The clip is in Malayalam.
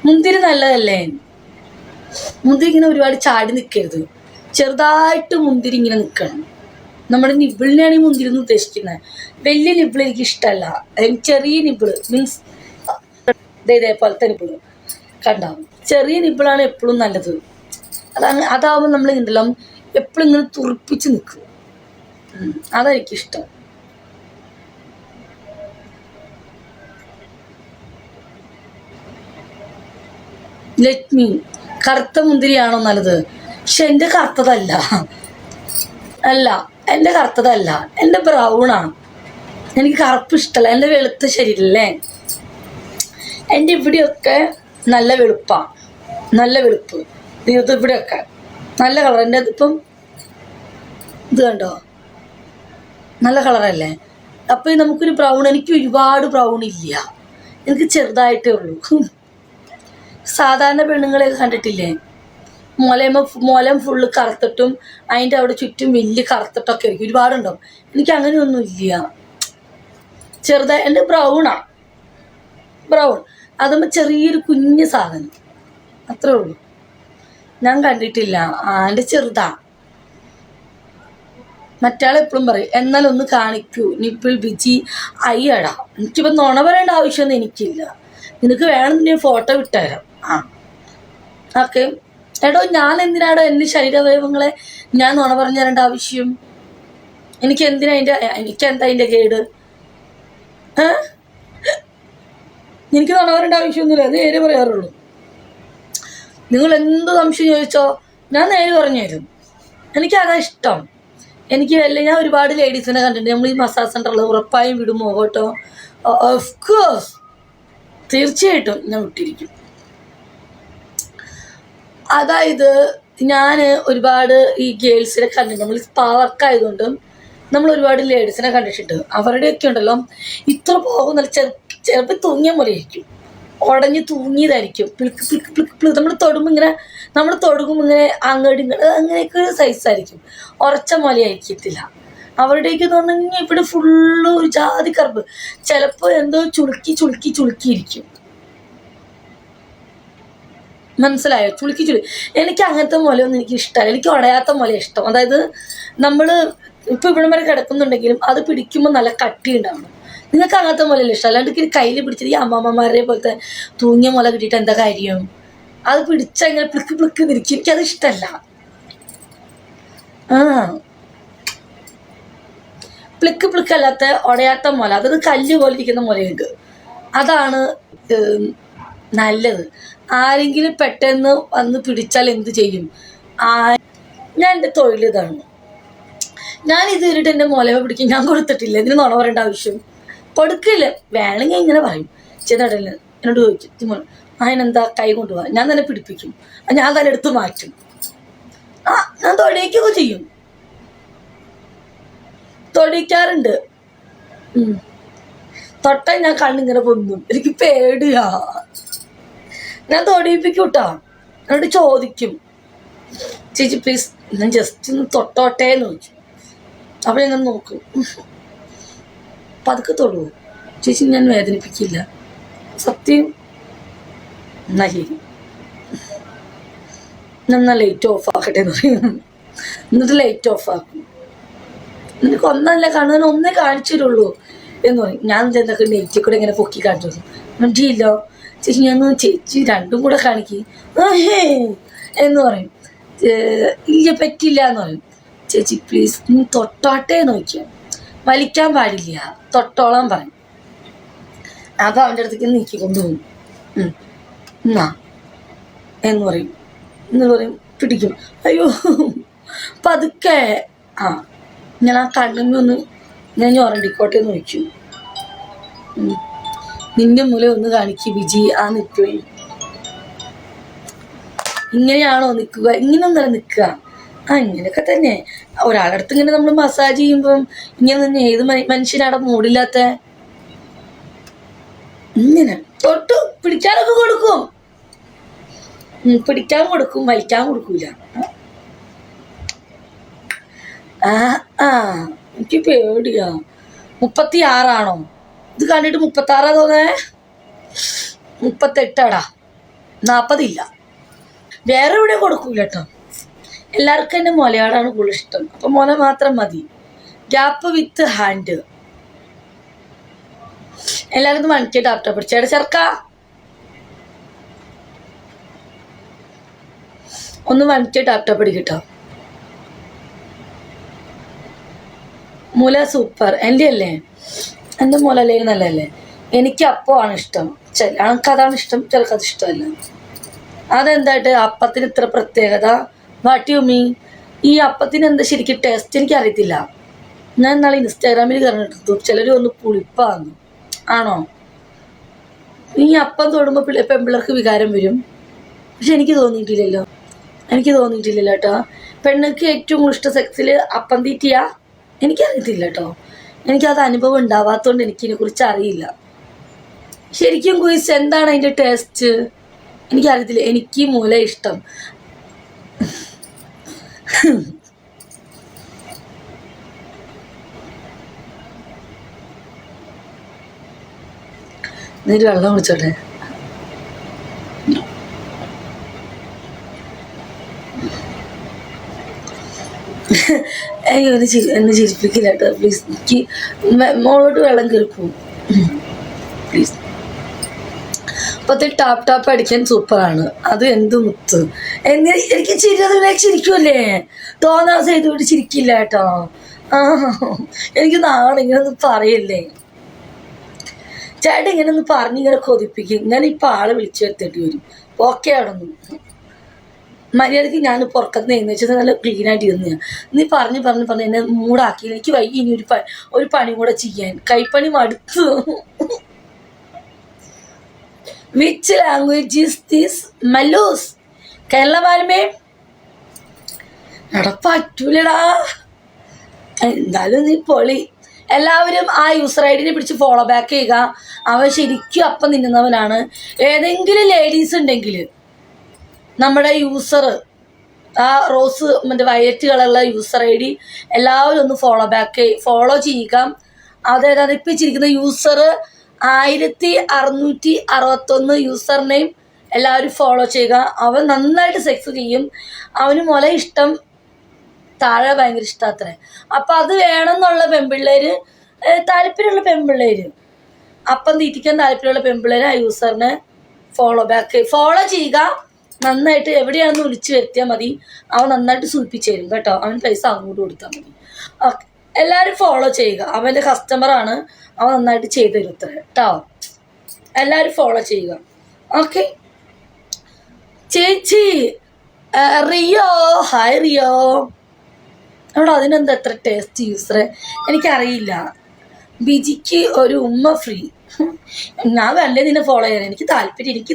മുന്തിരി നല്ലതല്ലേ? മുന്തിരി ഇങ്ങനെ ഒരുപാട് ചാടി നിൽക്കരുത്, ചെറുതായിട്ട് മുന്തിരി ഇങ്ങനെ നിൽക്കണം. നമ്മുടെ നിബിളിനെയാണ് ഈ മുന്തിരി എന്ന് ഉദ്ദേശിക്കുന്നത്. വലിയ നിബിൾ എനിക്ക് ഇഷ്ടമല്ല, ചെറിയ നിബിൾ മീൻസ് ഇതേപോലത്തെ നിബിള് കണ്ടാവും. ചെറിയ നിബിളാണ് എപ്പോഴും നല്ലത്. അതാവുമ്പോൾ നമ്മൾ ഉണ്ടല്ലോ എപ്പോഴും ഇങ്ങനെ തുറപ്പിച്ച് നിൽക്കും. അതെനിക്കിഷ്ടം. Let me. കറുത്ത മുന്തിരിയാണോ നല്ലത്? പക്ഷെ എൻ്റെ കറുത്തതല്ല, എൻ്റെ കറുത്തതല്ല, എൻ്റെ ബ്രൗണാണ്. എനിക്ക് കറുപ്പ് ഇഷ്ടമല്ല, എൻ്റെ വെളുത്ത ശരീരമല്ലേ. എൻ്റെ ഇവിടെയൊക്കെ നല്ല വെളുപ്പാണ്, നല്ല വെളുപ്പ്. ഇത് ഇവിടെയൊക്കെ നല്ല കളർ. എൻ്റെ അതിപ്പം ഇത് കണ്ടോ, നല്ല കളറല്ലേ. അപ്പം നമുക്കൊരു ബ്രൗൺ, എനിക്ക് ഒരുപാട് ബ്രൗൺ ഇല്ല, എനിക്ക് ചെറുതായിട്ടേ ഉള്ളൂ. സാധാരണ പെണ്ണുങ്ങളെയൊക്കെ കണ്ടിട്ടില്ലേ, മുലം ഫുള്ള് കറുത്തിട്ടും അതിൻ്റെ അവിടെ ചുറ്റും വലിയ കറുത്തിട്ടൊക്കെ ആയിരിക്കും, ഒരുപാടുണ്ടാവും. എനിക്ക് അങ്ങനെയൊന്നും ഇല്ല, ചെറുതായി. എൻ്റെ ബ്രൗണാണ്, ബ്രൗൺ. അതുമ്പോൾ ചെറിയൊരു കുഞ്ഞ് സാധനം, അത്രേ ഉള്ളൂ. ഞാൻ കണ്ടിട്ടില്ല. എൻ്റെ ചെറുതാ. മറ്റാളെപ്പോഴും പറയും എന്നാലൊന്ന് കാണിക്കൂ നിപ്പിൾ ബിജി. അയ്യടാ, എനിക്കിപ്പോൾ നുണ പറയേണ്ട ആവശ്യമൊന്നും എനിക്കില്ല. നിനക്ക് വേണമെന്നുണ്ടെങ്കിൽ ഫോട്ടോ വിട്ടുതരാം. ഓക്കെ. എടോ, ഞാൻ എന്തിനാടോ എൻ്റെ ശരീരാവയവങ്ങളെ ഞാൻ നുണ പറഞ്ഞു തരേണ്ട ആവശ്യം? എനിക്കെന്താ അതിൻ്റെ കേട്? എനിക്ക് നുണ പറയേണ്ട ആവശ്യമൊന്നുമില്ല, അത് നേരെ പറയാറുള്ളൂ. നിങ്ങൾ എന്ത് സംശയം ചോദിച്ചോ ഞാൻ നേരെ പറഞ്ഞു തരും. എനിക്കതാ ഇഷ്ടം. എനിക്ക് ഞാൻ ഒരുപാട് ലേഡീസിനെ കണ്ടിട്ടുണ്ട്. നമ്മൾ ഈ മസാജ് സെൻ്ററിൽ ഉറപ്പായും വിടുമോ കേട്ടോ? ഓഫ് കോഴ്സ്, തീർച്ചയായിട്ടും ഞാൻ വിട്ടിരിക്കും. അതായത് ഞാൻ ഒരുപാട് ഈ ഗേൾസിനെ കണ്ടിട്ടുണ്ട്. നമ്മൾ സ്പാ വർക്ക് ആയതുകൊണ്ടും നമ്മൾ ഒരുപാട് ലേഡീസിനെ കണ്ടിട്ടുണ്ട്. അവരുടെയൊക്കെ ഉണ്ടല്ലോ ഇത്ര പോകുന്നില്ല, ചിലപ്പോൾ തൂങ്ങിയ പോലെ ആയിരിക്കും, ഉടഞ്ഞ് തൂങ്ങിയതായിരിക്കും. പിളുക്ക് പിളുക്ക് പിളുക്ക് പിളുക്ക് നമ്മൾ തൊടുമ്പോൾ ഇങ്ങനെ അങ്ങോട്ട് ഇങ്ങോട്ട് അങ്ങനെയൊക്കെ ഒരു സൈസായിരിക്കും, ഉറച്ച മുലയായിരിക്കത്തില്ല. അവരുടെയൊക്കെ എന്ന് പറഞ്ഞു കഴിഞ്ഞാൽ ഇവിടെ ഫുള്ള് ഒരു ജാതി കറുപ്പ്, ചിലപ്പോൾ എന്തോ ചുളുക്കിയിരിക്കും. മനസ്സിലായോ? ചുളുക്കി. എനിക്ക് അങ്ങനത്തെ മുലയൊന്നും എനിക്ക് ഇഷ്ടമല്ല. എനിക്ക് ഉടയാത്ത മുല ഇഷ്ടം. അതായത് നമ്മൾ ഇപ്പോൾ ഇവിടം വരെ കിടക്കുന്നുണ്ടെങ്കിലും അത് പിടിക്കുമ്പോൾ നല്ല കട്ടി ഉണ്ടാവണം. നിങ്ങൾക്ക് അങ്ങനത്തെ മുലയല്ല ഇഷ്ടം. അല്ലാണ്ട് എനിക്ക് കയ്യിൽ പിടിച്ചിട്ട് ഈ അമ്മമ്മമാരെ പോലത്തെ തൂങ്ങിയ മുല കിട്ടിയിട്ട് എന്താ കാര്യം? അത് പിടിച്ചാൽ ഇങ്ങനെ പ്ലിക്ക് പ്ലിക്ക് നിൽക്കും, എനിക്കത് ഇഷ്ടമല്ല. പ്ലിക്ക് പ്ലിക്കല്ലാത്ത ഉടയാത്ത മുല, അതായത് കല്ല് പോലെ ഇരിക്കുന്ന മുലയുണ്ട്, അതാണ് നല്ലത്. ആരെങ്കിലും പെട്ടെന്ന് വന്ന് പിടിച്ചാൽ എന്ത് ചെയ്യും? ഞാൻ എൻ്റെ തൊഴിൽ ഇതാണ്. ഞാൻ ഇതുവരെയിട്ട് എൻ്റെ മുലവ പിടിക്കും ഞാൻ കൊടുത്തിട്ടില്ല. ഇതിന് നുണ പറയേണ്ട ആവശ്യം കൊടുക്കില്ല. വേണമെങ്കിൽ ഇങ്ങനെ പറയും, ചെയ്തടല്ല എന്നോട് ചോദിക്കും അതിനെന്താ കൈ കൊണ്ടുപോകാൻ, ഞാൻ തന്നെ പിടിപ്പിക്കും, ഞാൻ തന്നെ എടുത്ത് മാറ്റും. ഞാൻ തൊടിയിക്കുകയൊക്കെ ചെയ്യും, തൊടിക്കാറുണ്ട്. തൊട്ടാൽ ഞാൻ കണ്ണിങ്ങനെ പൊന്നും, എനിക്ക് പേടിയാ. ഞാൻ തൊടിയിപ്പിക്കും കേട്ടോ. എന്നോട് ചോദിക്കും ചേച്ചി പ്ലീസ് ഞാൻ ജസ്റ്റ് ഒന്ന് തൊട്ടോട്ടെ എന്ന് ചോദിച്ചു. അപ്പോൾ ഞാൻ നോക്കും, പതുക്കെ തൊടുവോ ചേച്ചി, ഞാൻ വേദനിപ്പിക്കില്ല സത്യം. എന്നാ ശരി, ഞാൻ ലൈറ്റ് ഓഫ് ആക്കട്ടെ എന്ന് പറയും. എന്നിട്ട് ലൈറ്റ് ഓഫ് ആക്കും. നിനക്ക് ഒന്നല്ല കാണുന്നതിന് ഒന്നേ കാണിച്ചു തരുള്ളൂ എന്ന് പറയും. ഞാൻ എന്തൊക്കെ നെറ്റിൽ കൂടെ ഇങ്ങനെ പൊക്കി കാണിച്ചു കൊടുക്കും. മണ്ടിയില്ലോ ചേച്ചി, ഞാൻ ചേച്ചി രണ്ടും കൂടെ കാണിക്കും എന്ന് പറയും. ഇല്ല പറ്റില്ല എന്ന് പറയും. ചേച്ചി പ്ലീസ് നീ തൊട്ടോട്ടെ നോക്കിയാൽ, വലിക്കാൻ പാടില്ല, തൊട്ടോളാൻ പറയും. അപ്പോൾ അവൻ്റെ അടുത്തേക്ക് നീക്കി കൊണ്ടുപോകും. എന്നാ എന്ന് പറയും, പിടിക്കും. അയ്യോ പതുക്കെ. ഞാൻ ആ കണ്ണിനൊന്ന് ഞാൻ ഞൊറണ്ടിക്കോട്ടെ എന്ന് ചോദിച്ചു. നിന്റെ മൂല ഒന്ന് കാണിക്കും വിജി. നിൽക്കുക ഇങ്ങനെയാണോ നിൽക്കുക? ഇങ്ങനെയൊന്നല്ല നിൽക്കുക. ഇങ്ങനെയൊക്കെ തന്നെ. ഒരാളടുത്ത് ഇങ്ങനെ നമ്മൾ മസാജ് ചെയ്യുമ്പം ഇങ്ങനെ തന്നെ ഏത് മനുഷ്യനവിടെ മൂടില്ലാത്ത? ഇങ്ങനെ തൊട്ട് പിടിക്കാനൊക്കെ കൊടുക്കും, പിടിക്കാൻ കൊടുക്കും, വലിക്കാൻ കൊടുക്കൂല. എനിക്ക് പേടിയാ. 36 ഇത് കണ്ടിട്ട് 36 തോന്നേ? 38 40 ഇല്ല. വേറെ എവിടെ കൊടുക്കൂല കേട്ടോ. എല്ലാവർക്കും എൻ്റെ മുലയാടാണ് കൂടുതൽ ഇഷ്ടം. അപ്പം മുല മാത്രം മതി. ഗ്യാപ്പ് വിത്ത് ഹാൻഡ്. എല്ലാവരും മണിക്ക് ടാപ്റ്റാ പിടിച്ചേടെ ചെറുക്ക ഒന്ന് മണിക്ക് ടാപ്റ്റാ പിടിക്കട്ടോ. മുല സൂപ്പർ. എൻ്റെ അല്ലേ, എൻ്റെ മുല അല്ലെങ്കിൽ നല്ലതല്ലേ. എനിക്ക് അപ്പമാണ് ഇഷ്ടം. എനിക്കതാണ് ഇഷ്ടം, ചിലക്കത് ഇഷ്ടമല്ല. അതെന്തായിട്ട് അപ്പത്തിന് ഇത്ര പ്രത്യേകത? What you mean? ഈ അപ്പത്തിന് എന്താ ശരിക്കും ടേസ്റ്റ് എനിക്ക് അറിയത്തില്ല. ഞാൻ നാളെ ഇൻസ്റ്റാഗ്രാമിൽ കണ്ടിട്ടു ചിലർ ഒന്ന് പുളിപ്പാന്ന്. ആണോ? ഈ അപ്പം തൊടുമ്പോൾ പെൺപിള്ളേർക്ക് വികാരം വരും. പക്ഷെ എനിക്ക് തോന്നിയിട്ടില്ലല്ലോ കേട്ടോ. പെണ്ണുക്ക് ഏറ്റവും ഇഷ്ടം സെക്സിൽ അപ്പം തീറ്റിയാ? എനിക്കറിയത്തില്ല കേട്ടോ. എനിക്കത് അനുഭവം ഉണ്ടാവാത്തതുകൊണ്ട് എനിക്കിതിനെക്കുറിച്ച് അറിയില്ല. ശരിക്കും കുയിസ് എന്താണ് അതിൻ്റെ ടേസ്റ്റ് എനിക്കറിയത്തില്ല. എനിക്ക് മൂല ഇഷ്ടം. എന്നിട്ട് വെള്ളം കുടിച്ചോട്ടെ. അയ്യോ എന്നെ ചിരിപ്പിക്കില്ല കേട്ടോ പ്ലീസ്. എനിക്ക് മോളോട്ട് വെള്ളം കയറിപ്പോവും പ്ലീസ്. അപ്പത്തെ ടാപ്പ് അടിക്കാൻ സൂപ്പറാണ്. അത് എന്ത് മുത്ത്. എനിക്ക് ചിരിക്കുമല്ലേ? തോന്നാ ചെയ്തുകൊണ്ട് ചിരിക്കില്ല കേട്ടോ. എനിക്ക് നാളെ ഇങ്ങനൊന്നും പറയല്ലേ ചേട്ടൻ. ഇങ്ങനൊന്ന് പറഞ്ഞിങ്ങനെ കൊതിപ്പിക്കും. ഞാൻ ഇപ്പം ആളെ വിളിച്ചു വരുത്തേണ്ടി വരും. ഓക്കെ ആണെന്ന് മര്യാദയ്ക്ക് ഞാൻ പുറക്കത്ത് എന്ന് വെച്ചാൽ നല്ല ക്ലീനായിട്ട് ഇരുന്ന് നീ പറഞ്ഞ് എന്നെ മൂടാക്കി. എനിക്ക് വൈകി ഇനി ഒരു പണി കൂടെ ചെയ്യാൻ. കൈപ്പണി മടുത്തു. Which language is this Mallus? Kerala മാലുമേ എടാ പറ്റൂലടാ. എന്തായാലും നീ പൊളി. എല്ലാവരും ആ യൂസർ ഐ ഡിനെ പിടിച്ച് ഫോളോ ബാക്ക് ചെയ്യുക. അവൻ ശരിക്കും അപ്പം നിന്നുന്നവനാണ്. ഏതെങ്കിലും ലേഡീസ് ഉണ്ടെങ്കിൽ നമ്മുടെ യൂസർ ആ റോസ് മറ്റേ വയലറ്റ് കളറുള്ള യൂസർ ഐ ഡി എല്ലാവരും ഒന്ന് ഫോളോ ചെയ്യുക. അതേതാണ് ഇപ്പം വെച്ചിരിക്കുന്ന യൂസർ 1661 യൂസർ നെയിം. എല്ലാവരും ഫോളോ ചെയ്യുക. അവൻ നന്നായിട്ട് സെക്സ് ചെയ്യും. അവന് മുല ഇഷ്ടം, താഴെ ഭയങ്കര ഇഷ്ടമാത്രേ. അപ്പം അത് വേണമെന്നുള്ള പെൺപിള്ളേർ, താല്പര്യമുള്ള പെൺപിള്ളേർ, അപ്പം തീറ്റിക്കാൻ താല്പര്യമുള്ള പെൺപിള്ളേർ ആ യൂസറിനെ ഫോളോ ചെയ്യുക. നന്നായിട്ട് എവിടെയാണെന്ന് വിളിച്ചു വരുത്തിയാൽ മതി. അവൻ നന്നായിട്ട് സൂചിപ്പിച്ചു തരും കേട്ടോ. അവൻ പൈസ അങ്ങോട്ട് കൊടുത്താൽ മതി. ഓക്കെ, എല്ലാവരും ഫോളോ ചെയ്യുക. അവൻ്റെ കസ്റ്റമറാണ്. അവൻ നന്നായിട്ട് ചെയ്തു തരും ഇത്ര കേട്ടോ. എല്ലാവരും ഫോളോ ചെയ്യുക. ഓക്കെ ചേച്ചി റിയോ, ഹായ് റിയോ. അവിടെ അതിനെന്താ എത്ര ടേസ്റ്റ് യൂസറെ എനിക്കറിയില്ല. ബിജിക്ക് ഒരു ഉമ്മ ഫ്രീ. ഞാൻ വല്ലേ നിന്നെ ഫോളോ ചെയ്യാൻ എനിക്ക് താല്പര്യം. എനിക്ക്